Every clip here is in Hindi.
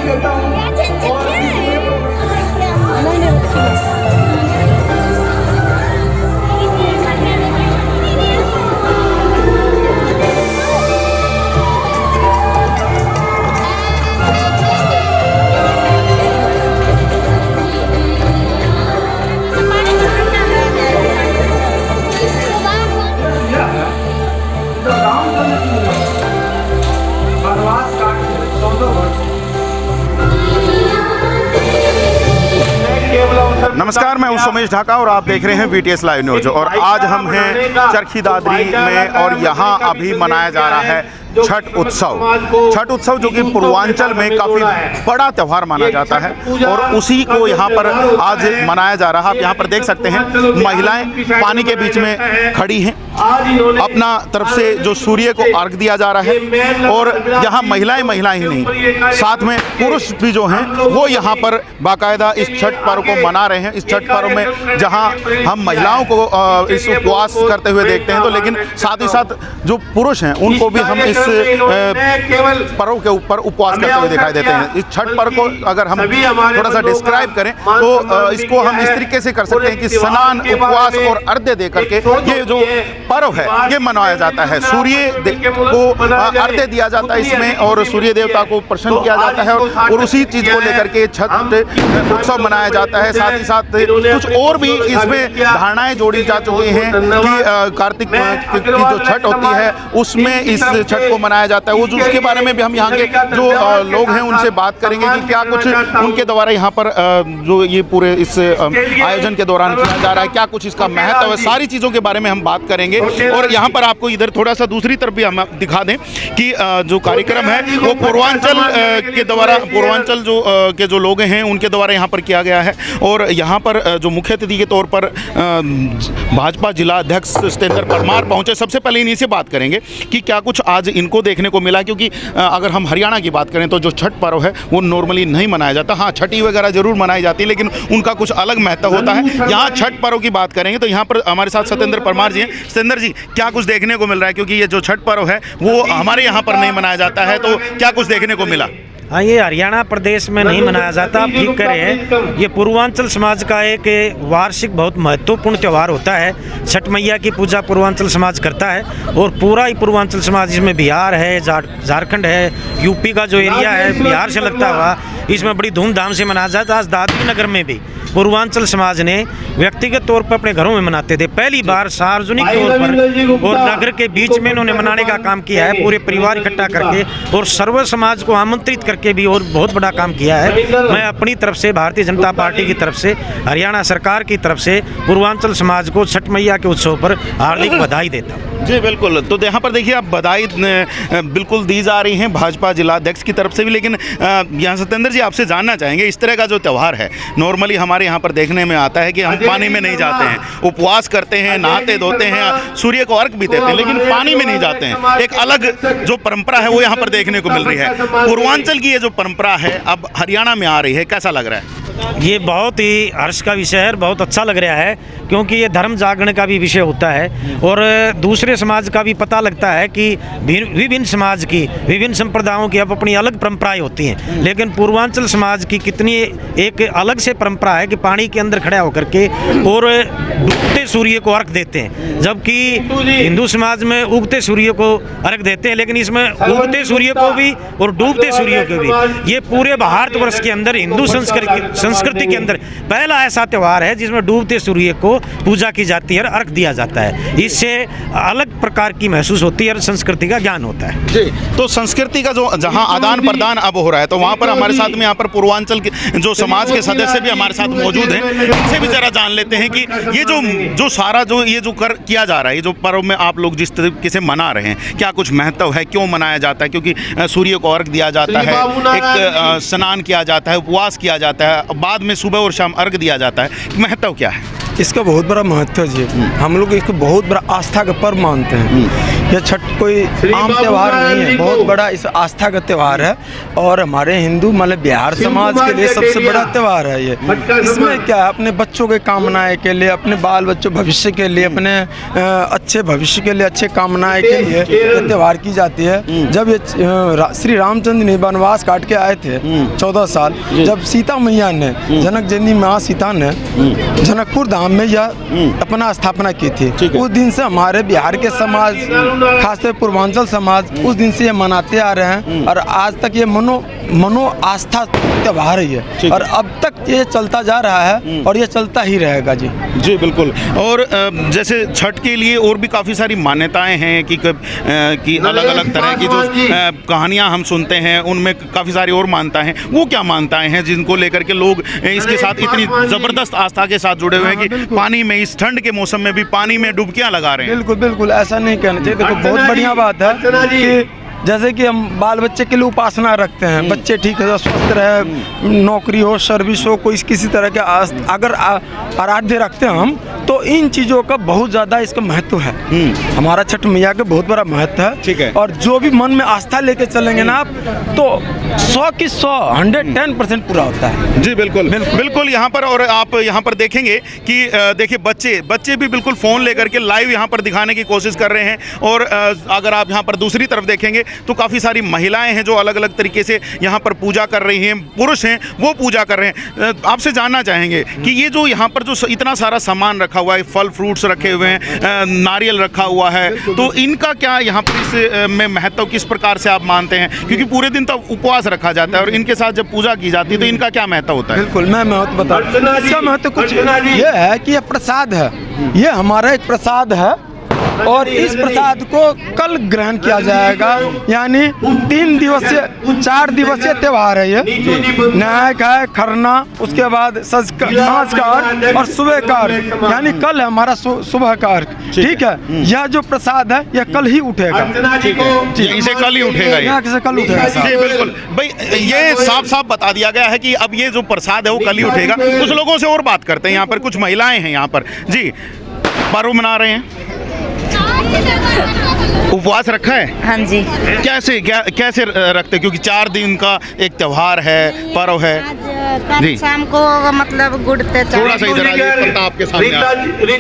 देता हूँ। नमस्कार, मैं हूं सोमेश ढाका और आप देख रहे हैं VTS लाइव न्यूज। और आज हम हैं चरखी दादरी में और यहाँ अभी मनाया जा रहा है छठ उत्सव। छठ उत्सव जो कि पूर्वांचल में काफ़ी बड़ा त्यौहार माना जाता है और उसी को यहाँ पर आज मनाया जा रहा है। आप यहाँ पर देख सकते हैं महिलाएं पानी के बीच में खड़ी हैं, अपना तरफ से जो सूर्य को अर्घ दिया जा रहा है। और यहाँ महिलाएं ही नहीं, साथ में पुरुष भी जो हैं वो यहाँ पर बाकायदा इस छठ पर्व को मना रहे हैं। इस छठ पर्व में जहाँ हम महिलाओं को इस उपवास करते हुए देखते हैं, तो लेकिन साथ ही साथ जो पुरुष हैं उनको भी हम इस पर्व के ऊपर उपवास करते हुए दिखाई देते हैं। इस छठ पर्व को अगर हम थोड़ा सा डिस्क्राइब करें तो इसको हम इस तरीके से कर सकते हैं कि स्नान, उपवास और अर्घ्य दे करके ये जो पर्व है ये मनाया जाता है। सूर्य को अर्घ्य दिया जाता है इसमें और सूर्य देवता को प्रसन्न किया जाता है और उसी चीज को लेकर के छठ उत्सव मनाया जाता है। साथ ही साथ कुछ और भी इसमें धारणाएं जोड़ी जा चुकी हैं कि कार्तिक की जो छठ होती है उसमें इस छठ को मनाया जाता है। वो जो उसके बारे में भी हम यहाँ के जो लोग हैं उनसे बात करेंगे कि क्या कुछ उनके द्वारा यहाँ पर जो ये पूरे इस आयोजन के दौरान किया जा रहा है, क्या कुछ इसका महत्व है, सारी चीज़ों के बारे में हम बात करेंगे। और यहाँ पर आपको इधर थोड़ा सा दूसरी तरफ भी हम दिखा दें कि जो कार्यक्रम है वो पूर्वांचल के द्वारा, पूर्वांचल जो के जो लोग हैं उनके द्वारा यहाँ पर किया गया है। और यहाँ पर जो मुख्य अतिथि के तौर पर भाजपा जिला अध्यक्ष सतेंद्र परमार पहुँचे। सबसे पहले इन्हीं से बात करेंगे कि क्या कुछ आज इनको देखने को मिला, क्योंकि अगर हम हरियाणा की बात करें तो जो छठ पर्व है वो नॉर्मली नहीं मनाया जाता। हाँ, छठी वगैरह जरूर मनाई जाती है लेकिन उनका कुछ अलग महत्व होता है। यहाँ छठ पर्व की बात करेंगे तो यहाँ पर हमारे साथ सतेंद्र परमार जी हैं। सतेंद्र जी, क्या कुछ देखने को मिल रहा है, क्योंकि ये जो छठ पर्व है वो हमारे यहाँ पर नहीं मनाया जाता है, तो क्या कुछ देखने को मिला? हाँ, ये हरियाणा प्रदेश में नहीं मनाया जाता, आप ठीक कह रहे हैं। ये पूर्वांचल समाज का एक वार्षिक बहुत महत्वपूर्ण त्यौहार होता है। छठ मैया की पूजा पूर्वांचल समाज करता है और पूरा ही पूर्वांचल समाज, इसमें बिहार है, झारखंड है, यूपी का जो एरिया है बिहार से लगता हुआ, इसमें बड़ी धूमधाम से मनाया जाता है। आज दादरी नगर में भी पूर्वांचल समाज ने व्यक्तिगत तौर पर अपने घरों में मनाते थे, पहली बार सार्वजनिक तौर पर और नगर के बीच में इन्होंने मनाने का काम किया है, पूरे परिवार इकट्ठा करके और सर्व समाज को आमंत्रित करके भी और बहुत बड़ा काम किया है। मैं अपनी तरफ से, भारतीय जनता पार्टी की तरफ से, हरियाणा सरकार की तरफ से पूर्वांचल समाज को छठ मैया के उत्सव पर हार्दिक बधाई देता हूँ। जी बिल्कुल, तो यहाँ पर देखिए आप बधाई बिल्कुल दी जा रही हैं भाजपा जिला अध्यक्ष की तरफ से भी। लेकिन यहाँ सतेंद्र जी आपसे जानना चाहेंगे, इस तरह का जो त्यौहार है नॉर्मली हमारे यहाँ पर देखने में आता है कि हम पानी में नहीं जाते हैं, उपवास करते हैं, नहाते धोते हैं, सूर्य को अर्घ भी देते हैं, लेकिन पानी में नहीं जाते हैं। एक अलग जो परंपरा है वो यहाँ पर देखने को मिल रही है। पूर्वांचल की ये जो परंपरा है अब हरियाणा में आ रही है, कैसा लग रहा है? ये बहुत ही हर्ष का विषय है, बहुत अच्छा लग रहा है, क्योंकि ये धर्म जागरण का भी विषय होता है और दूसरे समाज का भी पता लगता है कि विभिन्न समाज की, विभिन्न संप्रदायों की अब अपनी अलग परंपराएं होती हैं, लेकिन पूर्वांचल समाज की कितनी एक अलग से परंपरा है कि पानी के अंदर खड़ा होकर के और डूबते सूर्य को अर्घ देते हैं। जबकि हिंदू समाज में उगते सूर्य को अर्घ देते हैं, लेकिन इसमें उगते सूर्य को भी और डूबते सूर्य को भी, ये पूरे भारतवर्ष के अंदर हिंदू संस्कृति के अंदर पहला ऐसा त्यौहार है जिसमें डूबते सूर्य को पूजा की जाती है और अर्घ दिया जाता है। इससे अलग प्रकार की महसूस होती है और संस्कृति का ज्ञान होता है। जी, तो संस्कृति का जो जहां आदान प्रदान अब हो रहा है, तो वहां पर हमारे साथ में यहाँ पर पूर्वांचल के जो समाज के सदस्य भी हमारे साथ मौजूद हैं। इनसे भी जरा जान लेते हैं कि ये जो सारा जो ये जो किया जा रहा है, ये जो पर्व में आप लोग जिस तरीके से मना रहे हैं, क्या कुछ महत्व है, क्यों मनाया जाता है? क्योंकि सूर्य को अर्घ दिया जाता है, एक स्नान किया जाता है, उपवास किया जाता है, बाद में सुबह और शाम अर्घ दिया जाता है, महत्व क्या है इसका? बहुत बड़ा महत्व है जी। हम लोग इसको बहुत बड़ा आस्था का पर्व मानते हैं। ये छठ कोई आम त्यौहार नहीं है, बहुत बड़ा इस आस्था का त्यौहार है और हमारे हिंदू मतलब बिहार समाज के लिए सबसे बड़ा त्यौहार है ये। इसमें क्या है, अपने बच्चों के कामनाएं के लिए, अपने बाल बच्चों भविष्य के लिए, अपने अच्छे भविष्य के लिए, अच्छे कामनाएं के लिए ये त्यौहार की जाती है। जब ये श्री रामचंद्र ने वनवास काट के आए थे 14 साल, जब सीता मैया ने जनक जननी माँ सीता ने जनकपुर धाम में यह अपना स्थापना की थी, उस दिन से हमारे बिहार के समाज, खासतौर पूर्वांचल समाज उस दिन से ये मनाते आ रहे हैं और आज तक ये मनो आस्था त्यौहार है ये, और अब तक ये चलता जा रहा है और ये चलता ही रहेगा जी। जी बिल्कुल। और जैसे छठ के लिए और भी काफ़ी सारी मान्यताएं हैं कि अलग अलग तरह की जो कहानियां हम सुनते हैं, उनमें काफ़ी सारी और मान्यताएं हैं। वो क्या मान्यताएं हैं जिनको लेकर के लोग इसके साथ इतनी ज़बरदस्त आस्था के साथ जुड़े हुए हैं कि पानी में, इस ठंड के मौसम में भी पानी में डुबकियां लगा रहे हैं? बिल्कुल बिल्कुल, ऐसा नहीं कहना चाहिए। देखो बहुत बढ़िया बात है कि जैसे कि हम बाल बच्चे के लिए उपासना रखते हैं, बच्चे ठीक है, स्वस्थ रहे, नौकरी हो, सर्विस हो, कोई किसी तरह के अगर आराध्य रखते हैं हम, तो इन चीज़ों का बहुत ज़्यादा इसका महत्व है। हमारा छठ मैया का बहुत बड़ा महत्व है। ठीक है। और जो भी मन में आस्था लेके चलेंगे ना आप, तो 100 की 110% पूरा होता है। जी बिल्कुल बिल्कुल। यहाँ पर और आप यहाँ पर देखेंगे कि देखिए बच्चे भी बिल्कुल फ़ोन लेकर के लाइव यहाँ पर दिखाने की कोशिश कर रहे हैं। और अगर आप यहाँ पर दूसरी तरफ देखेंगे तो काफ़ी सारी महिलाएं हैं जो अलग अलग तरीके से यहाँ पर पूजा कर रही हैं, पुरुष हैं वो पूजा कर रहे हैं। आपसे जानना चाहेंगे कि ये जो यहाँ पर जो इतना सारा सामान रखा हुआ है, फल फ्रूट्स रखे हुए हैं, नारियल रखा हुआ है, तो इनका क्या यहाँ पर इस में महत्व किस प्रकार से आप मानते हैं? क्योंकि पूरे दिन तो उपवास रखा जाता है और इनके साथ जब पूजा की जाती है तो इनका क्या महत्व होता है? बिल्कुल, मैं महत्व बता दूं। इसका महत्व कुछ ये है कि ये प्रसाद है, ये हमारा एक प्रसाद है और इस प्रसाद को कल ग्रहण किया जाएगा। यानी 4 दिवसीय त्यौहार है ये। नहाय खाए, खरना, उसके बाद संस्कार और सुबह कार्य, यानी कल है हमारा सुबह कार्य। ठीक है, यह जो प्रसाद है यह कल ही उठेगा। इसे कल ही उठेगा, ये कल उठेगा। जी बिल्कुल भाई, ये साफ साफ बता दिया गया है कि अब ये जो प्रसाद है वो कल ही उठेगा। कुछ लोगों से और बात करते हैं। यहाँ पर कुछ महिलाएं हैं यहाँ पर। जी, पर्व मना रहे हैं, उपवास रखा है? हाँ जी। कैसे रखते? क्योंकि 4 दिन का एक त्योहार है, पर्व है। कल शाम को मतलब गुड़ थोड़ा सा इधर आइए, प्रताप के सामने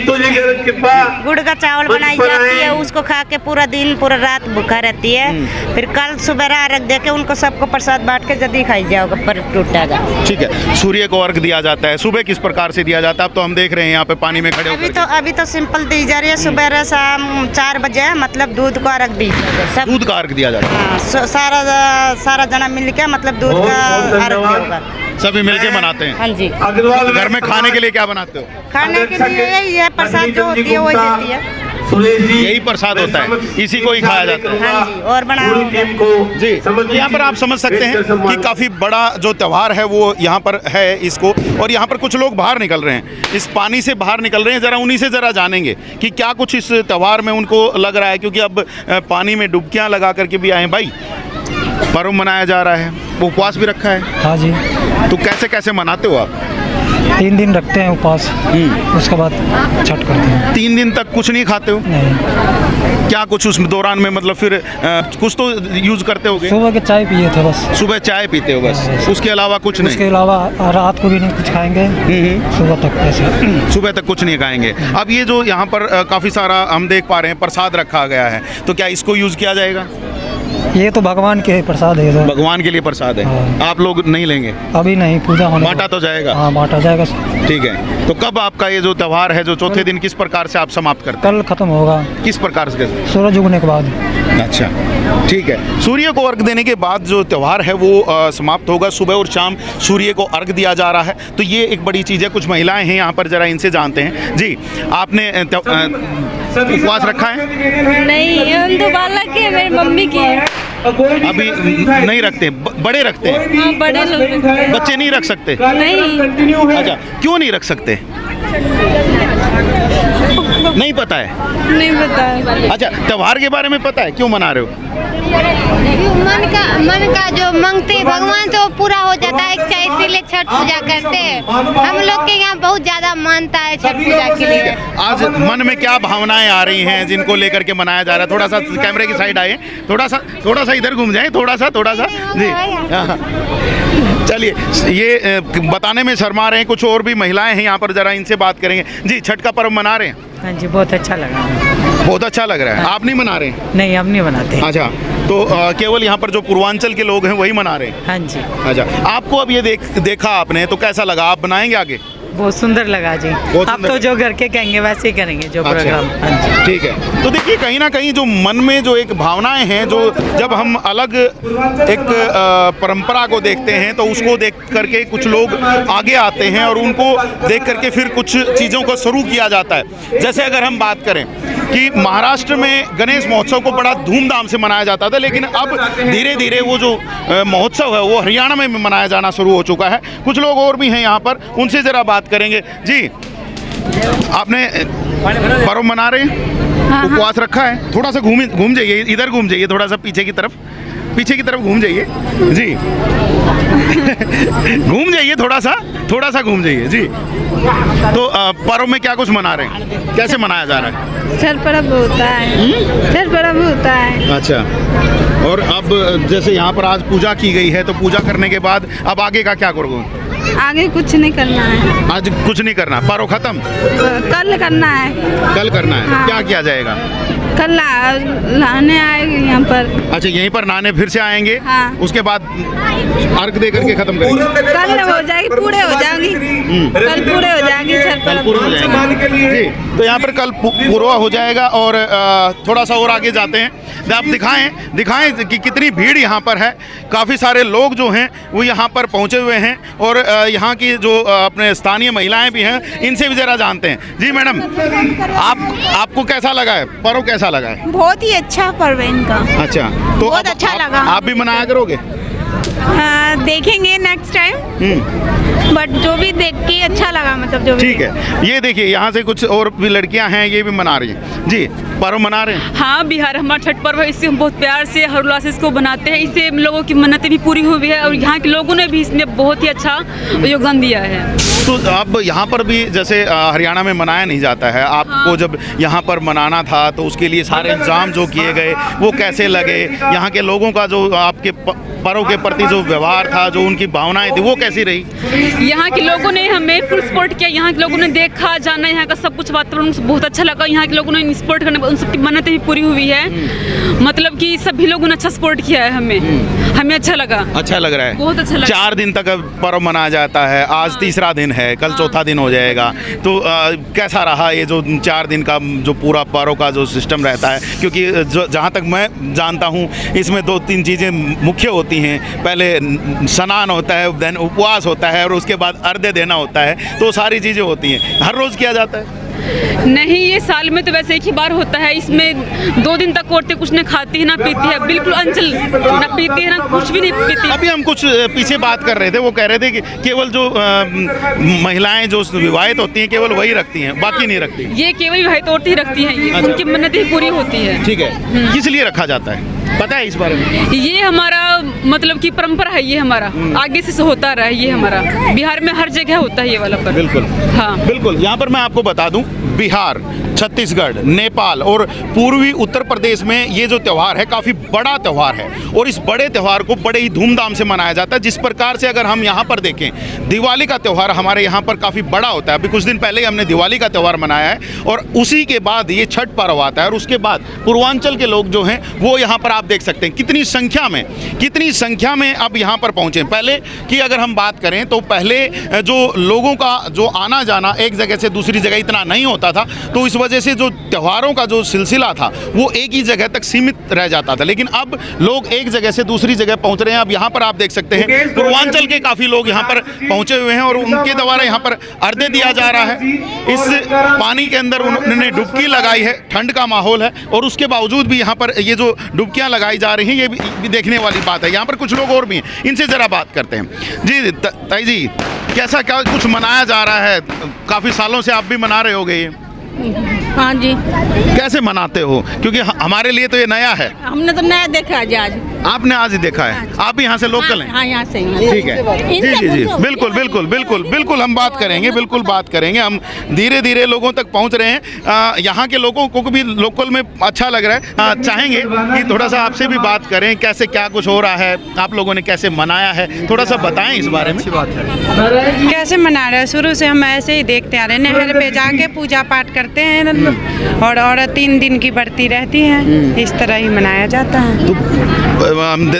गुड़ का चावल बनाई जाती है, उसको खा के पूरा दिन पूरा रात भूखा रहती है। फिर कल सुबह रख दे के उनको सबको प्रसाद बांट के जल्दी खाई जाओगे, पर टूटेगा। ठीक है। सूर्य को अर्घ दिया जाता है, सुबह किस प्रकार से दिया जाता है? अब तो हम देख रहे हैं यहाँ पे पानी में खड़े होकर। अभी तो सिंपल दी जा रही है, सुबह शाम 4 बजे मतलब दूध को अर्घ दी सब। दूध का अर्घ दिया जाता है? हाँ, सारा जना मिल के मतलब दूध का अर्घ होगा। सभी मिलके बनाते हैं? हाँ जी। घर में खाने के लिए क्या बनाते हो? खाने के लिए यही है, प्रसाद जो होती है वही देती है। यही प्रसाद होता है, इसी को ही खाया जाता है। हाँ जी, और बनाओ जी। यहाँ पर आप समझ सकते हैं कि काफ़ी बड़ा जो त्यौहार है वो यहाँ पर है इसको। और यहाँ पर कुछ लोग बाहर निकल रहे हैं, इस पानी से बाहर निकल रहे हैं। ज़रा उन्हीं से ज़रा जानेंगे कि क्या कुछ इस त्यौहार में उनको लग रहा है, क्योंकि अब पानी में डुबकियाँ लगा करके भी आए। भाई, पर्व मनाया जा रहा है, उपवास भी रखा है? हाँ जी। तो कैसे मनाते हो आप? 3 दिन रखते हैं उपवास, उसके बाद छठ करते हैं। 3 दिन तक कुछ नहीं खाते हो? नहीं। क्या कुछ उस दौरान में मतलब फिर कुछ तो यूज करते होगे? सुबह के चाय पिए थे बस। सुबह चाय पीते हो बस, उसके अलावा कुछ नहीं? उसके अलावा रात को भी नहीं कुछ खाएंगे, सुबह तक ऐसे। सुबह तक कुछ नहीं खाएंगे। अब ये जो यहाँ पर काफ़ी सारा हम देख पा रहे हैं प्रसाद रखा गया है, तो क्या इसको यूज़ किया जाएगा? ये तो भगवान के प्रसाद है, तो भगवान के लिए प्रसाद है। हाँ। आप लोग नहीं लेंगे? अभी नहीं, पूजा होने बांटा तो जाएगा? हाँ, बांटा जाएगा। ठीक है। तो कब आपका ये जो त्यौहार है, जो चौथे दिन, किस प्रकार से आप समाप्त करते हैं? कल खत्म होगा। किस प्रकार से? सूरज उगने के बाद। अच्छा, ठीक है। सूर्य को अर्घ देने के बाद जो त्यौहार है वो समाप्त होगा। सुबह और शाम सूर्य को अर्घ दिया जा रहा है, तो ये एक बड़ी चीज़ है। कुछ महिलाएं हैं यहाँ पर, जरा इनसे जानते हैं। जी, आपने उपवास रखा है? नहीं, हम तो बालक है, मेरी मम्मी की है। अभी नहीं रखते? बड़े रखते हैं? हाँ, बड़े लोग। बच्चे नहीं रख सकते? नहीं। अच्छा, क्यों नहीं रख सकते? नहीं पता है? नहीं पता है। अच्छा, त्योहार के बारे में पता है, क्यों मना रहे हो? मन का जो मांगते भगवान से वो पूरा हो जाता होता है अच्छा इसीलिए छठ पूजा करते हैं। हम लोग के यहाँ बहुत ज्यादा मानता है छठ पूजा के लिए। आज मन में क्या भावनाएं आ रही हैं जिनको लेकर के मनाया जा रहा है? थोड़ा सा कैमरे की साइड आए, थोड़ा सा इधर घूम जाए, थोड़ा सा जी। चलिए, ये बताने में शर्मा रहे हैं, कुछ और भी महिलाएं हैं यहाँ पर, जरा इनसे बात करेंगे। जी, छठ का पर्व मना रहे हैं? हाँ जी, बहुत अच्छा लगा। बहुत अच्छा लग रहा है। आप नहीं मना रहे हैं? नहीं, हम नहीं मनाते। अच्छा, तो केवल यहाँ पर जो पूर्वांचल के लोग हैं वही मना रहे हैं? हाँ जी। अच्छा, आपको अब ये देखा आपने तो कैसा लगा? आप बनाएंगे आगे? बहुत सुंदर लगा जी। आप तो जो घर के कहेंगे वैसे ही करेंगे जो प्रोग्राम। हाँ जी, ठीक है। तो देखिए, कहीं ना कहीं जो मन में जो एक भावनाएं हैं, जो जब हम अलग एक परंपरा को देखते हैं तो उसको देख करके कुछ लोग आगे आते हैं और उनको देख करके फिर कुछ चीज़ों को शुरू किया जाता है। जैसे अगर हम बात करें कि महाराष्ट्र में गणेश महोत्सव को बड़ा धूमधाम से मनाया जाता था, लेकिन अब धीरे धीरे वो जो महोत्सव है वो हरियाणा में मनाया जाना शुरू हो चुका है। कुछ लोग और भी हैं यहाँ पर, उनसे ज़रा बात करेंगे। जी, आपने पर्व मना रहे हैं? उपवास रखा है? थोड़ा सा घूम जाइए, इधर घूम जाइए, थोड़ा सा पीछे की तरफ घूम जाइए जी। घूम जाइए, थोड़ा सा घूम जाइए जी। तो पर्व में क्या कुछ मना रहे हैं? कैसे मनाया जा रहा है? छठ पर्व होता है। छठ पर्व होता है। अच्छा, और अब जैसे यहाँ पर आज पूजा की गई है, तो पूजा करने के बाद अब आगे का क्या करोगे? आगे कुछ नहीं करना है। आज कुछ नहीं करना, पर्व खत्म? कल करना है। कल करना है। हाँ। क्या किया जाएगा? कल नहाने आएंगे यहाँ पर। अच्छा, यहीं पर नहाने फिर से आएंगे? हाँ। उसके बाद अर्घ दे करके खत्म करेंगे? कल हो जाएगी, पूरे हो जाएंगी। कल पूरे हो जाएंगी छठ कल पूरे हो जाएंगे जी। तो यहाँ पर कल पूरा हो जाएगा। और थोड़ा सा और आगे जाते हैं, आप दिखाएं कि कितनी भीड़ यहाँ पर है। काफ़ी सारे लोग जो हैं वो यहाँ पर पहुँचे हुए हैं और यहाँ की जो अपने स्थानीय महिलाएं भी हैं, इनसे भी ज़रा जानते हैं। जी मैडम, आपको कैसा लगा है पर्व? कैसा लगा है? बहुत ही अच्छा पर्व है इनका। अच्छा, तो बहुत अच्छा लगा। आप भी मनाया करोगे? देखेंगे नेक्स्ट टाइम, बट जो भी देख के अच्छा लगा, मतलब जो भी। ठीक है। ये देखिए, यहाँ से कुछ और भी लड़कियाँ हैं, ये भी मना रही हैं। जी, पर्व मना रहे हैं? हाँ, बिहार हमारा छठ पर्व है, इससे हम बहुत प्यार से हर्षोल्लास से इसको बनाते हैं। इससे हम लोगों की मन्नतें भी पूरी हुई है और यहाँ के लोगों ने भी इसमें बहुत ही अच्छा योगदान दिया है। तो अब यहाँ पर भी जैसे हरियाणा में मनाया नहीं जाता है, आपको जब यहाँ पर मनाना था तो उसके लिए सारे इंतजाम जो किए गए वो कैसे लगे? यहाँ के लोगों का जो आपके पर्व के प्रति जो व्यवहार था, जो उनकी भावनाएं थी, वो कैसी रही? यहाँ के लोगों ने हमें फुल सपोर्ट किया। यहाँ के लोगों ने देखा, जाना, यहाँ का सब कुछ वातावरण बहुत अच्छा लगा। यहाँ के लोगों ने सपोर्ट करने, उन सबकी मन्नतें भी पूरी हुई है। मतलब कि सभी लोगों ने अच्छा सपोर्ट किया है हमें अच्छा लगा। अच्छा लग रहा है? बहुत अच्छा लगा। 4 दिन तक पर्व मनाया जाता है, आज तीसरा दिन है, कल चौथा दिन हो जाएगा। तो कैसा रहा ये जो 4 दिन का जो पूरा पर्व का जो सिस्टम रहता है? क्योंकि जहाँ तक मैं जानता हूँ इसमें 2-3 चीज़ें मुख्य होती हैं। पहले स्नान होता है, देन उपवास होता है और उसके बाद अर्घ्य देना होता है। तो सारी चीज़ें होती हैं। हर रोज़ किया जाता है? नहीं, ये साल में तो वैसे एक ही बार होता है। इसमें 2 दिन तक औरतें कुछ नहीं खाती है ना पीती है, बिल्कुल अंचल ना पीती है ना कुछ भी नहीं पीती। अभी हम कुछ पीछे बात कर रहे थे, वो कह रहे थे कि केवल जो महिलाएं जो विवाहित होती हैं केवल वही रखती हैं, बाकी नहीं रखती। ये केवल विवाहित औरतें रखती हैं, ये अच्छा। उनकी मन्नतें पूरी होती है। ठीक है। किस लिए रखा जाता है, पता है इस बारे में? ये हमारा मतलब कि परंपरा है, ये हमारा आगे से होता रहा है। ये हमारा बिहार में हर जगह होता है ये वाला पर्व। बिल्कुल, हाँ बिल्कुल। यहाँ पर मैं आपको बता दूं, बिहार, छत्तीसगढ़, नेपाल और पूर्वी उत्तर प्रदेश में ये जो त्यौहार है काफ़ी बड़ा त्यौहार है और इस बड़े त्यौहार को बड़े ही धूमधाम से मनाया जाता है। जिस प्रकार से अगर हम यहाँ पर देखें, दिवाली का त्यौहार हमारे यहाँ पर काफ़ी बड़ा होता है। अभी कुछ दिन पहले ही हमने दिवाली का त्यौहार मनाया है और उसी के बाद ये छठ पर्व आता है और उसके बाद पूर्वांचल के लोग जो हैं वो यहाँ पर आप देख सकते हैं कितनी संख्या में अब यहाँ पर पहुँचे। पहले की अगर हम बात करें तो पहले जो लोगों का जो आना जाना एक जगह से दूसरी जगह इतना नहीं होता था, तो इस वजह से जो त्योहारों का जो सिलसिला था वो एक ही जगह तक सीमित रह जाता था। लेकिन अब लोग एक जगह से दूसरी जगह पहुंच रहे हैं। अब यहाँ पर आप देख सकते हैं पूर्वांचल के काफ़ी लोग यहाँ पर पहुंचे हुए हैं और उनके द्वारा यहाँ पर अर्घ्य दिया जा रहा है। इस पानी के अंदर उन्होंने डुबकी लगाई है, ठंड का माहौल है और उसके बावजूद भी यहाँ पर ये जो डुबकियाँ लगाई जा रही हैं ये भी देखने वाली बात है। यहाँ पर कुछ लोग और भी हैं, इनसे ज़रा बात करते हैं। जी ताई जी, कैसा क्या कुछ मनाया जा रहा है? काफ़ी सालों से आप भी मना रहे होगे ये? हाँ जी। कैसे मनाते हो? क्योंकि हमारे लिए तो ये नया है। हमने तो नया देखा आज। आपने आज ही देखा है, आप यहाँ से लोकल हैं? हाँ, यहाँ से ही। ठीक है, जी जी जी, बिल्कुल बिल्कुल बिल्कुल बिल्कुल, हम बात करेंगे, बिल्कुल बात करेंगे। हम धीरे धीरे लोगों तक पहुँच रहे हैं। यहाँ के लोगों को भी लोकल में अच्छा लग रहा है। चाहेंगे कि थोड़ा सा आपसे भी बात करें, कैसे क्या कुछ हो रहा है, आप लोगों ने कैसे मनाया है, थोड़ा सा बताएं इस बारे में। कैसे मना रहे हैं? शुरू से हम ऐसे ही देखते आ रहे हैं, नहर पे जाके पूजा पाठ करते हैं और औरत 3 दिन की बरती रहती है, इस तरह ही मनाया जाता है।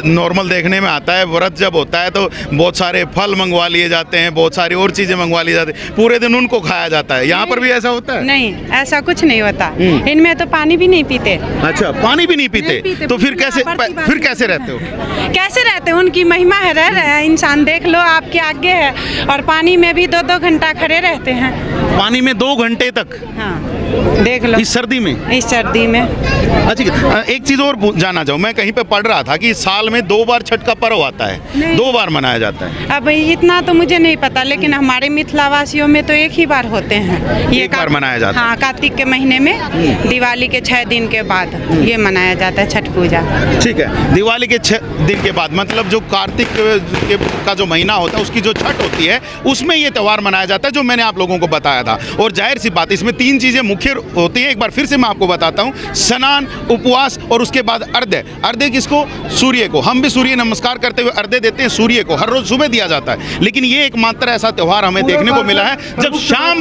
नॉर्मल देखने में आता है, व्रत जब होता है तो बहुत सारे फल मंगवा लिए जाते हैं, बहुत सारी और चीज़ें मंगवा ली जाती है, पूरे दिन उनको खाया जाता है। यहाँ पर भी ऐसा होता है? नहीं, ऐसा कुछ नहीं होता। इनमें तो पानी भी नहीं पीते। अच्छा, पानी भी नहीं पीते? तो फिर कैसे रहते हो? कैसे रहते हैं? उनकी महिमा है, रह रहे हैं इंसान, देख लो आपके आगे है। और पानी में भी 2-2 घंटा खड़े रहते हैं। पानी में 2 घंटे तक? हाँ, देख लो। इस सर्दी में? इस सर्दी में। अच्छा, एक चीज़ और जानना चाहूँ, मैं कहीं पे पढ़ रहा था कि साल में 2 बार छठ का पर्व आता है, 2 बार मनाया जाता है। अब इतना तो मुझे नहीं पता, लेकिन हमारे मिथिला वासियों में तो एक ही बार होते हैं। ये एक बार मनाया जाता है? हाँ, कार्तिक के महीने में, दिवाली के 6 दिन के बाद ये मनाया जाता है छठ पूजा। ठीक है, दिवाली के 6 दिन के बाद, मतलब जो कार्तिक का जो महीना होता है उसकी जो छठ होती है, उसमें ये त्यौहार मनाया जाता है, जो मैंने आप लोगों को बताया था। और जाहिर सी बात, इसमें 3 चीज़ें मुख्य होती हैं। एक बार फिर से मैं आपको बताता हूँ, स्नान, उपवास और उसके बाद अर्घ्य। अर्घ्य किसको? सूर्य को। हम भी सूर्य नमस्कार करते हुए अर्घ्य देते हैं सूर्य को, हर रोज सुबह दिया जाता है। लेकिन ये एकमात्र ऐसा त्यौहार हमें देखने को मिला है जब शाम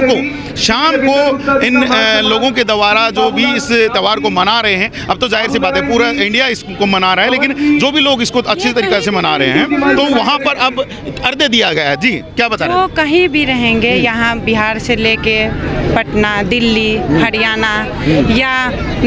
को इन लोगों के द्वारा जो भी इस त्यौहार को मना रहे हैं, अब तो जाहिर सी बात है पूरा इंडिया इसको मना रहा है, लेकिन जो भी लोग इसको अच्छी तरीके से मना रहे हैं, तो वहाँ पर अब अर्घ्य दिया गया है। जी, क्या बता रहे हैं? वो कहीं भी रहेंगे, यहाँ बिहार से लेके पटना, दिल्ली, हरियाणा या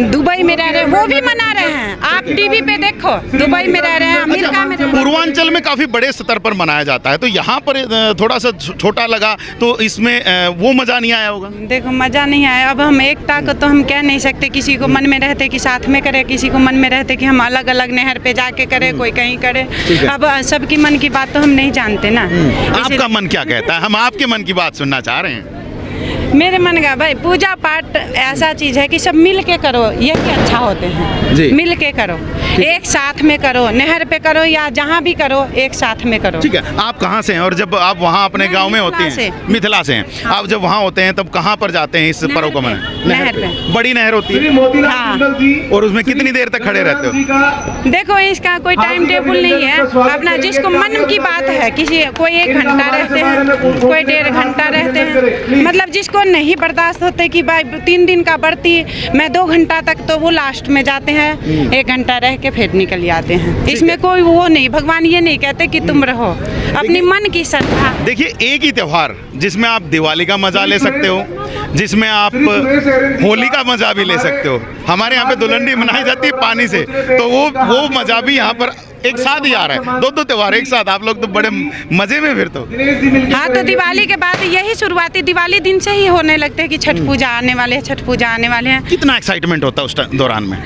दुबई में रह रहे हैं, वो भी मना रहे हैं। आप टीवी पे देखो, दुबई में रह रहे हैं, अमेरिका में रह रहे हैं। पूर्वांचल में काफी बड़े स्तर पर मनाया जाता है, तो यहाँ पर थोड़ा सा छोटा लगा, तो इसमें वो मजा नहीं आया होगा? देखो, मजा नहीं आया। अब हम एकता को तो हम कह नहीं सकते, किसी को मन में रहते कि साथ में करे, किसी को मन में रहते कि हम अलग अलग नहर पे जाके करे, कोई कहीं करे। अब सबकी मन की बात तो हम नहीं जानते ना। आपका मन क्या कहता है? हम आपके मन की बात सुनना चाह रहे हैं। मेरे मन का भाई, पूजा पाठ ऐसा चीज़ है कि सब मिल के करो, यही अच्छा होते हैं। जी। मिल के करो, एक साथ में करो, नहर पे करो या जहाँ भी करो, एक साथ में करो। ठीक है, आप कहाँ से हैं? और जब आप वहाँ अपने गांव में होते हैं? मिथिला से हैं। हाँ। आप जब वहाँ होते हैं तब कहाँ पर जाते हैं इस पर्व को मनाने? नहर पे। बड़ी नहर होती है? हाँ। और उसमें कितनी देर तक खड़े रहते हो? देखो, इसका कोई टाइम टेबल नहीं है, अपना जिसको मन की बात है। किसी कोई 1 घंटा रहते हैं, कोई 1.5 घंटा रहते हैं। मतलब जिसको नहीं बर्दाश्त होते कि भाई 3 दिन का बरती, मैं 2 घंटा तक, तो वो लास्ट में जाते हैं, 1 घंटा रह के फिर निकल जाते हैं। इसमें कोई वो नहीं, भगवान ये नहीं कहते कि तुम रहो, अपनी मन की श्रद्धा। देखिए, एक ही त्यौहार जिसमें आप दिवाली का मजा ले सकते हो, जिसमें आप होली का मजा भी ले सकते हो। हमारे यहाँ पे दुल्हन मनाई जाती है पानी से, तो वो मजा भी यहाँ पर एक साथ ही आ रहा है। 2 त्यौहार एक साथ, आप लोग तो बड़े मजे में फिर तो। हाँ, तो दिवाली के बाद यही शुरुआती दिवाली दिन से ही होने लगते हैं कि छठ पूजा आने वाले हैं, छठ पूजा आने वाले हैं। कितना एक्साइटमेंट होता है उस दौरान में?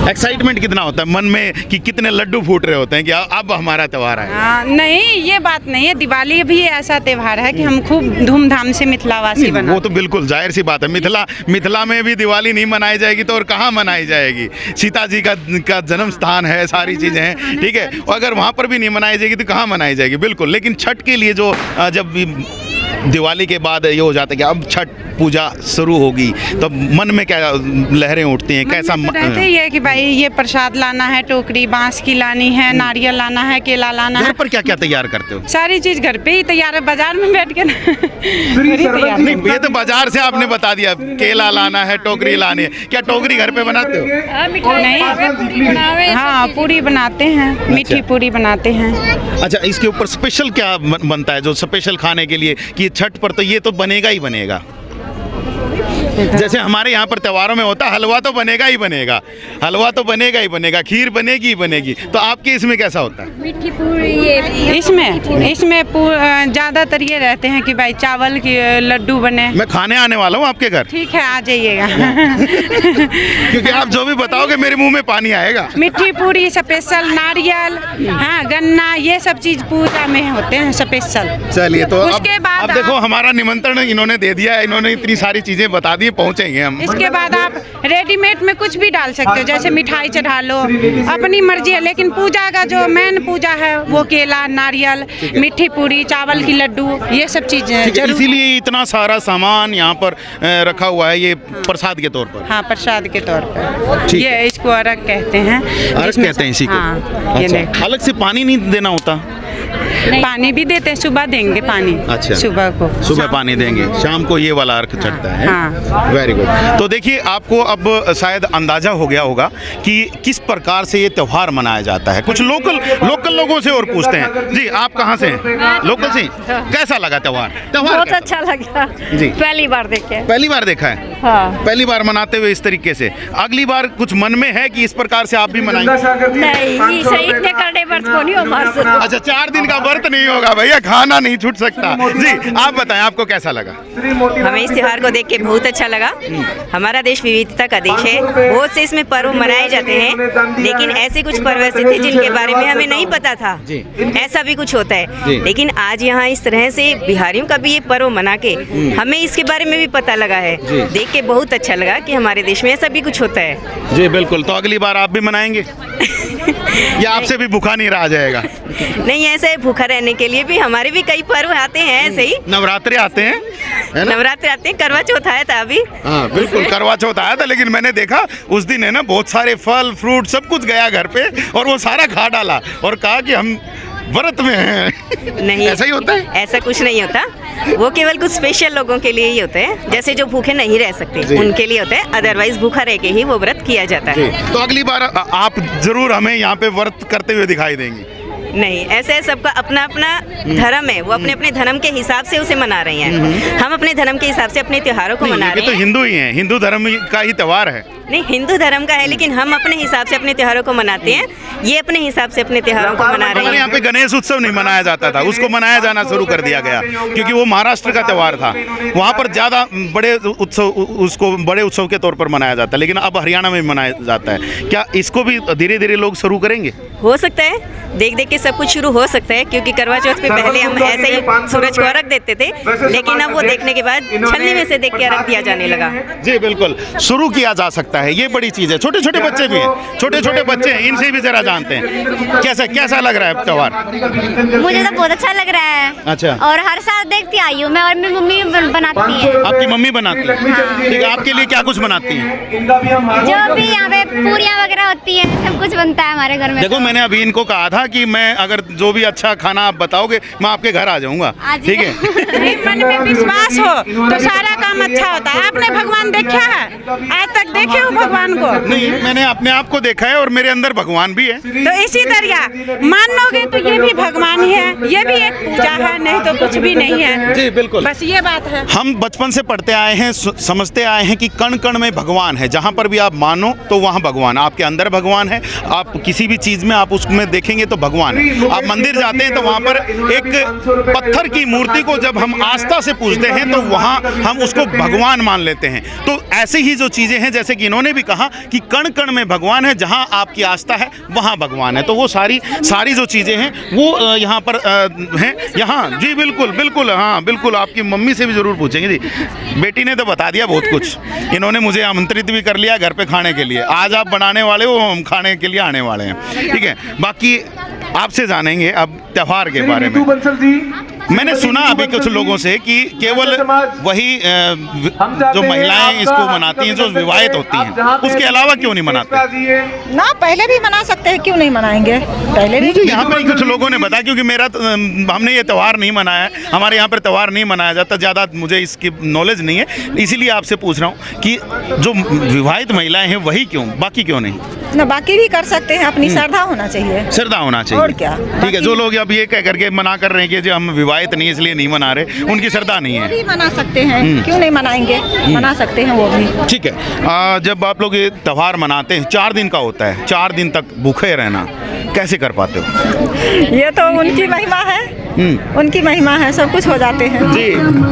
एक्साइटमेंट कितना होता है मन में कि कितने लड्डू फूट रहे होते हैं कि अब हमारा त्यौहार है? नहीं, ये बात नहीं है। दिवाली भी ऐसा त्यौहार है कि हम खूब धूमधाम से मिथिलावासी बनाते हैं। वो तो बिल्कुल जाहिर सी बात है, मिथिला में भी दिवाली नहीं मनाई जाएगी तो और कहाँ मनाई जाएगी? सीता जी का जन्म स्थान है, सारी चीज़ें हैं, ठीक है। अगर वहाँ पर भी नहीं मनाई जाएगी तो कहाँ मनाई जाएगी? बिल्कुल। लेकिन छठ के लिए जो जब दिवाली के बाद ये हो जाता है कि अब छठ पूजा शुरू होगी, तो मन में क्या लहरें उठती हैं? कैसा रहते ही है कि भाई ये प्रसाद लाना है, टोकरी बांस की लानी है, नारियल लाना है, केला लाना है। घर पर क्या क्या तैयार करते हो? सारी चीज घर पे ही तैयार है, बाजार में बैठ के तैयार नहीं, ये तो बाजार से आपने बता दिया, केला लाना है, टोकरी लानी है। क्या टोकरी घर पे बनाते हो? नहीं, हाँ, पूरी बनाते हैं, मीठी पूरी बनाते हैं। अच्छा, इसके ऊपर स्पेशल क्या बनता है जो स्पेशल खाने के लिए कि छठ पर तो ये तो बनेगा ही बनेगा? जैसे हमारे यहाँ पर त्योहारों में होता है, हलवा तो बनेगा ही बनेगा, हलवा तो बनेगा ही बनेगा, खीर बनेगी ही बनेगी, तो आपके इसमें कैसा होता है? मीठी पूरी। इसमें ज़्यादातर ये रहते हैं कि भाई चावल के लड्डू बने। मैं खाने आने वाला हूँ आपके घर। ठीक है, आ जाइएगा। क्योंकि आप जो भी बताओगे मेरे मुंह में पानी आएगा। मीठी पूरी स्पेशल, नारियल, हाँ, गन्ना, ये सब चीज पूजा में होते हैं स्पेशल। चलिए, तो उसके बाद अब देखो हमारा निमंत्रण इन्होंने दे दिया है, इन्होंने इतनी सारी चीजें बता दी, पहुंचेंगे हम। इसके बाद आप रेडीमेड में कुछ भी डाल सकते हो, जैसे मिठाई चढ़ा लो, अपनी मर्जी है। लेकिन पूजा का जो मेन पूजा है वो केला, नारियल, मीठी पूरी, चावल की लड्डू, ये सब चीजें हैं। इसीलिए इतना सारा सामान यहाँ पर रखा हुआ है, ये प्रसाद के तौर पर। हाँ, प्रसाद के तौर पर। ये इसको अर्घ कहते हैं। अर्घ कहते हैं इसी को। हाँ, ये अच्छा, अलग से पानी नहीं देना होता? पानी भी देते हैं, सुबह देंगे पानी। अच्छा, सुबह को, सुबह पानी देंगे, शाम को ये वाला अर्घ चढ़ता है। हाँ। Very good. तो देखिए, आपको अब शायद अंदाजा हो गया होगा कि किस प्रकार से ये त्यौहार मनाया जाता है। कुछ लोकल लोगों से और पूछते हैं। जी, आप कहाँ से हैं? लोकल से। कैसा लगा त्यौहार? बहुत अच्छा लगा जी, पहली बार देखे। पहली बार देखा है? हाँ। पहली बार मनाते हुए इस तरीके से। अगली बार कुछ मन में है कि इस प्रकार से आप भी मनाएंगे? नहीं, सही इतने करने व्रत को नहीं होगा। अच्छा, 4 दिन का व्रत नहीं होगा भैया, खाना नहीं छूट सकता। जी, आप बताएं, आपको कैसा लगा? हमें इस त्योहार को देख के बहुत अच्छा लगा। हमारा देश विविधता का देश है, बहुत से इसमें पर्व मनाए जाते हैं, लेकिन ऐसे कुछ पर्व ऐसे थे जिनके बारे में हमें नहीं पता था। ऐसा भी कुछ होता है, लेकिन आज यहाँ इस तरह से बिहारियों का भी ये पर्व मना के हमें इसके बारे में भी पता लगा है। देख के बहुत अच्छा लगा कि हमारे देश में ऐसा भी कुछ होता है। जी बिल्कुल। तो अगली बार आप भी मनाएंगे या आपसे भी भूखा नहीं रहा जाएगा? नहीं, ऐसे भूखा रहने के लिए भी हमारे भी कई पर्व आते हैं। ऐसे ही नवरात्रे आते हैं, नवरात्रे आते हैं, करवा चौथ आया था अभी। हाँ बिल्कुल, करवा चौथ आया था, लेकिन मैंने देखा उस दिन है ना, बहुत सारे फल फ्रूट सब कुछ गया घर पे और वो सारा खा डाला और कहा कि हम व्रत में हैं। नहीं, ऐसा ही होता है? ऐसा कुछ नहीं होता, वो केवल कुछ स्पेशल लोगों के लिए ही होते हैं, जैसे जो भूखे नहीं रह सकते उनके लिए होते हैं। अदरवाइज भूखा रह के ही वो व्रत किया जाता है। तो अगली बार आप जरूर हमें यहाँ पे व्रत करते हुए दिखाई देंगी। नहीं, ऐसे सबका अपना अपना धर्म है, वो अपने अपने धर्म के हिसाब से उसे मना रहे हैं। हम अपने धर्म के हिसाब से अपने त्योहारों को मना रहे हैं। तो हिंदू ही हैं, हिंदू धर्म का ही त्योहार है। नहीं, हिंदू धर्म का है, लेकिन हम अपने हिसाब से अपने त्योहारों को मनाते हैं। ये अपने हिसाब से अपने त्योहारों को मना रहे हैं। यहाँ पे गणेश उत्सव नहीं मनाया जाता था, उसको मनाया जाना शुरू कर दिया गया क्योंकि वो महाराष्ट्र का त्योहार था। वहाँ पर ज़्यादा बड़े उत्सव, उसको बड़े उत्सव के तौर पर मनाया जाता है, लेकिन अब हरियाणा में मनाया जाता है। क्या इसको भी धीरे धीरे लोग शुरू करेंगे? हो सकता है, देख देख के सब कुछ शुरू हो सकता है, क्योंकि करवा चौथ पे पहले हम ऐसे ही सूरज को अर्घ देते थे, लेकिन अब वो देखने के बाद छलनी में से देख के अर्घ दिया जाने लगा। जी बिल्कुल, शुरू किया जा सकता है, ये बड़ी चीज़ है। छोटे छोटे बच्चे भी हैं, छोटे छोटे बच्चे हैं, इनसे भी जरा जानते हैं कैसा लग रहा है त्योहार? मुझे तो बहुत अच्छा लग रहा है। अच्छा। और हर साल देखती आई हूँ मैं, और मेरी मम्मी बनाती है। आपकी मम्मी बनाती है? ठीक है, आपके लिए क्या कुछ बनाती है? जो भी यहाँ पे पूरियाँ वगैरह होती है, सब कुछ बनता है हमारे घर में। देखो, मैंने अभी इनको कहा था कि मैं अगर जो भी अच्छा खाना आप बताओगे मैं आपके घर आ जाऊंगा, ठीक है? मन में विश्वास हो तो सारा काम अच्छा होता है। आपने भगवान देखा है? आज तक देखे हो भगवान को? नहीं, मैंने अपने आप को देखा है और मेरे अंदर भगवान भी है। तो इसी तरह मान लोगे तो ये भी भगवान ही है, ये भी एक पूजा है, नहीं तो कुछ भी नहीं है। जी बिल्कुल, बस ये बात है। हम बचपन से पढ़ते आए हैं, समझते आए हैं कि कण कण में भगवान है। जहाँ पर भी आप मानो तो वहाँ भगवान, आपके अंदर भगवान है। आप किसी भी चीज़ में आप उसमें देखेंगे तो भगवान है। आप मंदिर जाते हैं तो वहाँ पर एक पत्थर की मूर्ति को जब हम आस्था से पूजते हैं तो वहाँ हम उसको भगवान मान लेते हैं। तो ऐसे ही जो चीज़ें हैं, जैसे कि इन्होंने भी कहा कि कण कण में भगवान है, जहाँ आपकी आस्था है वहाँ भगवान है। तो वो सारी जो चीज़ें हैं वो यहाँ पर हैं यहाँ। जी बिल्कुल बिल्कुल, हाँ बिल्कुल, आपकी मम्मी से भी ज़रूर पूछेंगे। जी, बेटी ने तो बता दिया बहुत कुछ, इन्होंने मुझे आमंत्रित भी कर लिया घर पे खाने के लिए। आज आप बनाने वाले हो, हम खाने के लिए आने वाले हैं, ठीक है? बाकी आपसे जानेंगे अब त्योहार के बारे में। मैंने सुना अभी कुछ लोगों से कि केवल वही जो महिलाएं इसको मनाती हैं जो विवाहित होती हैं, उसके अलावा क्यों नहीं मनाते? ना, पहले भी मना सकते हैं, क्यों नहीं मनाएंगे? पहले भी यहाँ पर कुछ लोगों ने बताया, क्योंकि हमने ये त्यौहार नहीं मनाया, हमारे यहाँ पर त्यौहार नहीं मनाया जाता, ज़्यादा मुझे इसकी नॉलेज नहीं है, इसीलिए आपसे पूछ रहा हूँ कि जो विवाहित महिलाएं हैं वही क्यों, बाकी क्यों नहीं? ना, बाकी भी कर सकते हैं, अपनी श्रद्धा होना चाहिए। श्रद्धा होना चाहिए, और क्या? ठीक है। जो लोग अब ये कह करके मना कर रहे हैं कि जो हम विवाहित नहीं इसलिए नहीं मना रहे, उनकी श्रद्धा नहीं है। भी मना सकते हैं, क्यों नहीं मनाएंगे? मना सकते हैं वो भी। ठीक है। जब आप लोग ये त्यौहार मनाते हैं, 4 दिन का होता है, 4 दिन तक भूखे रहना कैसे कर पाते हो? ये तो उनकी महिमा है, उनकी महिमा है, सब कुछ हो जाते हैं। जी,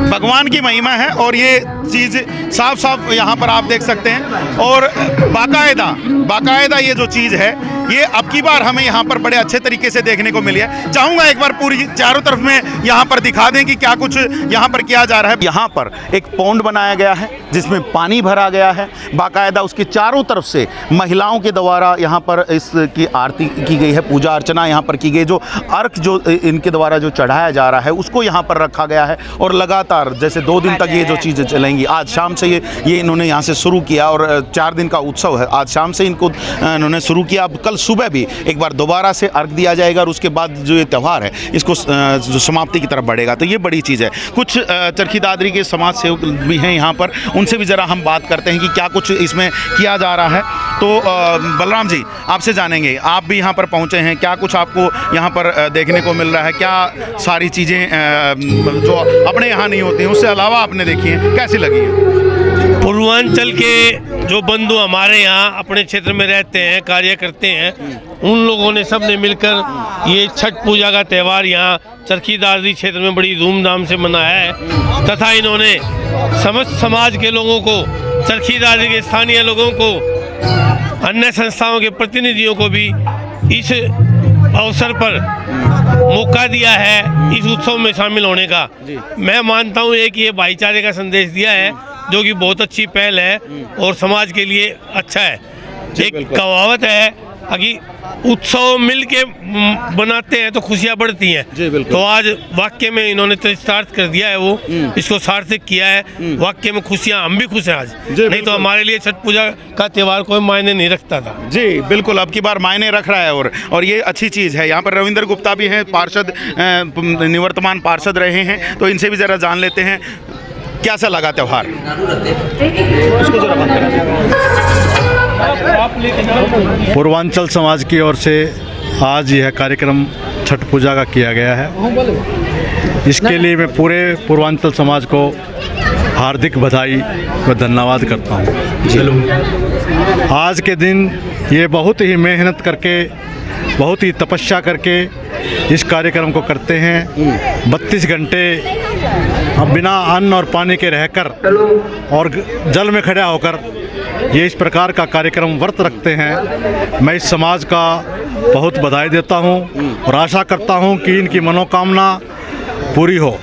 भगवान की महिमा है और ये चीज़ साफ साफ यहाँ पर आप देख सकते हैं। और बाकायदा ये जो चीज़ है ये अब की बार हमें यहाँ पर बड़े अच्छे तरीके से देखने को मिली है। चाहूँगा एक बार पूरी चारों तरफ में यहाँ पर दिखा दें कि क्या कुछ यहाँ पर किया जा रहा है। यहाँ पर एक पौंड बनाया गया है जिसमें पानी भरा गया है, बाकायदा उसके चारों तरफ से महिलाओं के द्वारा यहाँ पर इसकी आरती की गई है, पूजा अर्चना यहाँ पर की गई। जो अर्घ जो इनके द्वारा जो चढ़ाया जा रहा है उसको यहाँ पर रखा गया है और लगातार जैसे 2 दिन तक ये जो चीज़ें चलेंगी। आज शाम से ये इन्होंने यहाँ से शुरू किया और 4 दिन का उत्सव है। आज शाम से इनको इन्होंने शुरू किया। अब कल सुबह भी एक बार दोबारा से अर्घ दिया जाएगा और उसके बाद जो ये त्यौहार है इसको जो समाप्ति की तरफ बढ़ेगा। तो ये बड़ी चीज़ है। कुछ चरखी दादरी के समाज सेवक भी हैं यहाँ पर, उनसे भी ज़रा हम बात करते हैं कि क्या कुछ इसमें किया जा रहा है। तो बलराम जी, आपसे जानेंगे, आप भी यहाँ पर पहुँचे हैं, क्या कुछ आपको यहाँ पर देखने को मिल रहा है? क्या सारी चीज़ें जो अपने यहाँ नहीं होती हैं उससे अलावा आपने देखी हैं, कैसी लगी है? पूर्वांचल के जो बंधु हमारे यहाँ अपने क्षेत्र में रहते हैं, कार्य करते हैं, उन लोगों ने सब ने मिलकर ये छठ पूजा का त्यौहार यहाँ चरखी दादरी क्षेत्र में बड़ी धूमधाम से मनाया है तथा इन्होंने समस्त समाज के लोगों को, चरखी दादरी के स्थानीय लोगों को, अन्य संस्थाओं के प्रतिनिधियों को भी इस अवसर पर मौका दिया है इस उत्सव में शामिल होने का। मैं मानता हूँ एक ये भाईचारे का संदेश दिया है जो कि बहुत अच्छी पहल है और समाज के लिए अच्छा है। एक कहावत है कि उत्सव मिल के बनाते हैं तो खुशियाँ बढ़ती हैं। तो आज वाक्य में इन्होंने चरितार्थ कर दिया है, वो इसको सार्थक किया है। वाक्य में खुशियाँ, हम भी खुश हैं आज, नहीं तो हमारे लिए छठ पूजा का त्यौहार कोई मायने नहीं रखता था। जी बिल्कुल, अब की बार मायने रख रहा है और ये अच्छी चीज़ है। यहाँ पर रविंद्र गुप्ता भी हैं, पार्षद, निवर्तमान पार्षद रहे हैं, तो इनसे भी ज़रा जान लेते हैं कैसा लगा त्यौहार। पूर्वांचल समाज की ओर से आज यह कार्यक्रम छठ पूजा का किया गया है। इसके लिए मैं पूरे पूर्वांचल समाज को हार्दिक बधाई व धन्यवाद करता हूँ। आज के दिन ये बहुत ही मेहनत करके, बहुत ही तपस्या करके इस कार्यक्रम को करते हैं। 32 घंटे हम बिना अन्न और पानी के रहकर और जल में खड़ा होकर ये इस प्रकार का कार्यक्रम व्रत रखते हैं। मैं इस समाज का बहुत बधाई देता हूँ और आशा करता हूँ कि इनकी मनोकामना पूरी हो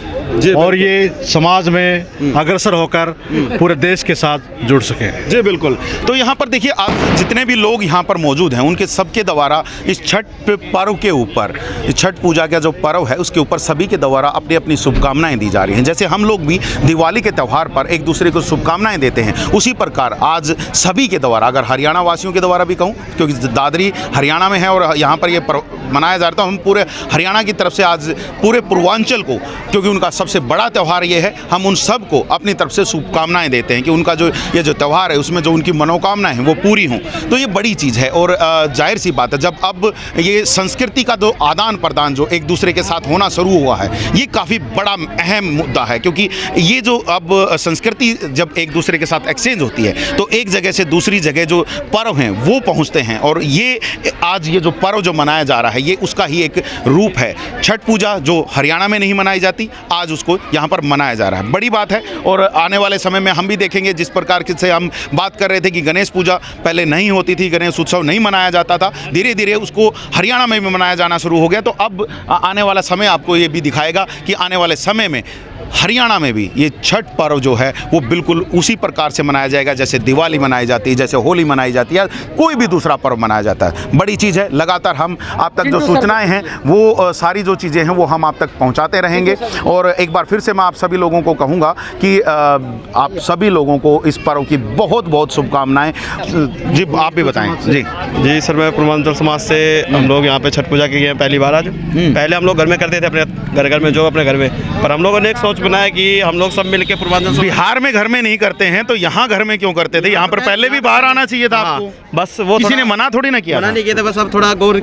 और ये समाज में अग्रसर होकर पूरे देश के साथ जुड़ सके। जी बिल्कुल। तो यहाँ पर देखिए, आप जितने भी लोग यहाँ पर मौजूद हैं उनके सबके द्वारा इस छठ पर्व के ऊपर, छठ पूजा का जो पर्व है उसके ऊपर सभी के द्वारा अपनी अपनी शुभकामनाएं दी जा रही हैं। जैसे हम लोग भी दिवाली के त्यौहार पर एक दूसरे को शुभकामनाएं देते हैं, उसी प्रकार आज सभी के द्वारा, अगर हरियाणा वासियों के द्वारा भी कहूँ, क्योंकि दादरी हरियाणा में है और यहाँ पर ये पर्व मनाया जाता है, हम पूरे हरियाणा की तरफ से आज पूरे पूर्वांचल को, क्योंकि उनका सबसे बड़ा त्यौहार ये है, हम उन सब को अपनी तरफ से शुभकामनाएं देते हैं कि उनका जो ये जो त्यौहार है उसमें जो उनकी मनोकामनाएं हैं वो पूरी हों। तो ये बड़ी चीज़ है और जाहिर सी बात है, जब अब ये संस्कृति का जो आदान प्रदान जो एक दूसरे के साथ होना शुरू हुआ है, ये काफ़ी बड़ा अहम मुद्दा है। क्योंकि ये जो अब संस्कृति जब एक दूसरे के साथ एक्सचेंज होती है तो एक जगह से दूसरी जगह जो पर्व हैं वो पहुँचते हैं और ये आज ये जो पर्व जो मनाया जा रहा है ये उसका ही एक रूप है। छठ पूजा जो हरियाणा में नहीं मनाई जाती, आज उसको यहाँ पर मनाया जा रहा है, बड़ी बात है। और आने वाले समय में हम भी देखेंगे, जिस प्रकार से हम बात कर रहे थे कि गणेश पूजा पहले नहीं होती थी, गणेश उत्सव नहीं मनाया जाता था, धीरे धीरे उसको हरियाणा में भी मनाया जाना शुरू हो गया। तो अब आने वाला समय आपको ये भी दिखाएगा कि आने वाले समय में हरियाणा में भी ये छठ पर्व जो है वो बिल्कुल उसी प्रकार से मनाया जाएगा जैसे दिवाली मनाई जाती है, जैसे होली मनाई जाती है, कोई भी दूसरा पर्व मनाया जाता है। बड़ी चीज़ है। लगातार हम आप तक जो सूचनाएं हैं वो सारी जो चीज़ें हैं वो हम आप तक पहुंचाते रहेंगे। और एक बार फिर से मैं आप सभी लोगों को कहूँगा कि आप सभी लोगों को इस पर्व की बहुत बहुत शुभकामनाएँ। जी आप भी बताएँ। जी सर, मैं पूर्वांचल समाज से, हम लोग यहाँ पे छठ पूजा की गए पहली बार आज। पहले हम लोग घर में करते थे, अपने घर में जो अपने घर में, पर हम लोगों ने एक सोच बनाया कि हम लोग सब मिलके पूर्वांचल, बिहार में घर में नहीं करते हैं तो यहाँ घर में क्यों करते थे? यहाँ पर पहले भी बाहर आना चाहिए था आपको। बस वो किसी ने मना थोड़ी ना किया, मना नहीं किया था, बस अब थोड़ा गौर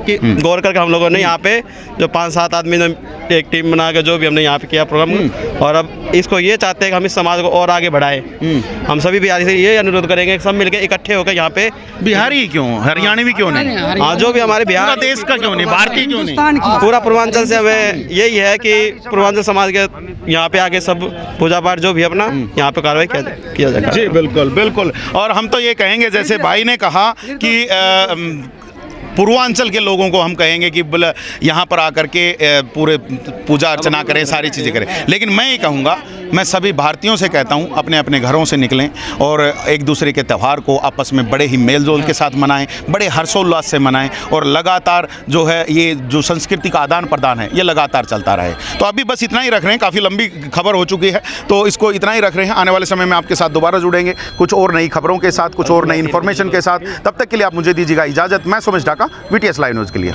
करके हम लोगों ने यहाँ पे जो 5-7 आदमी ने एक टीम बना के जो भी हमने यहाँ पे किया प्रोग्राम, और अब इसको ये चाहते हैं कि हम इस समाज को और आगे बढ़ाएं। हम सभी बिहारी से ये अनुरोध करेंगे सब मिलके इकट्ठे होकर यहाँ पे, बिहारी क्यों, हरियाणवी भी क्यों नहीं, हाँ जो भी हमारे बिहार देश का क्यों नहीं, भारतीय क्यों नहीं, पूरा पूर्वांचल से हमें यही है कि पूर्वांचल समाज के यहाँ पे आके सब पूजा पाठ जो भी अपना यहाँ पे कार्रवाई किया जाएगा। जी बिल्कुल बिल्कुल। और हम तो ये कहेंगे, जैसे भाई ने कहा कि पूर्वांचल के लोगों को हम कहेंगे कि यहाँ पर आकर के पूरे पूजा अर्चना करें, सारी चीज़ें करें। लेकिन मैं ये कहूँगा, मैं सभी भारतीयों से कहता हूँ, अपने अपने घरों से निकलें और एक दूसरे के त्यौहार को आपस में बड़े ही मेल जोल के साथ मनाएं, बड़े हर्षोल्लास से मनाएं और लगातार जो है ये जो संस्कृति का आदान प्रदान है ये लगातार चलता रहे। तो अभी बस इतना ही रख रहे हैं, काफ़ी लंबी खबर हो चुकी है तो इसको इतना ही रख रहे हैं। आने वाले समय में आपके साथ दोबारा जुड़ेंगे कुछ और नई खबरों के साथ, कुछ और नई इन्फॉर्मेशन के साथ। तब तक के लिए आप मुझे दीजिएगा इजाज़त। मैं Somesh Dhaka, VTS live news के लिए।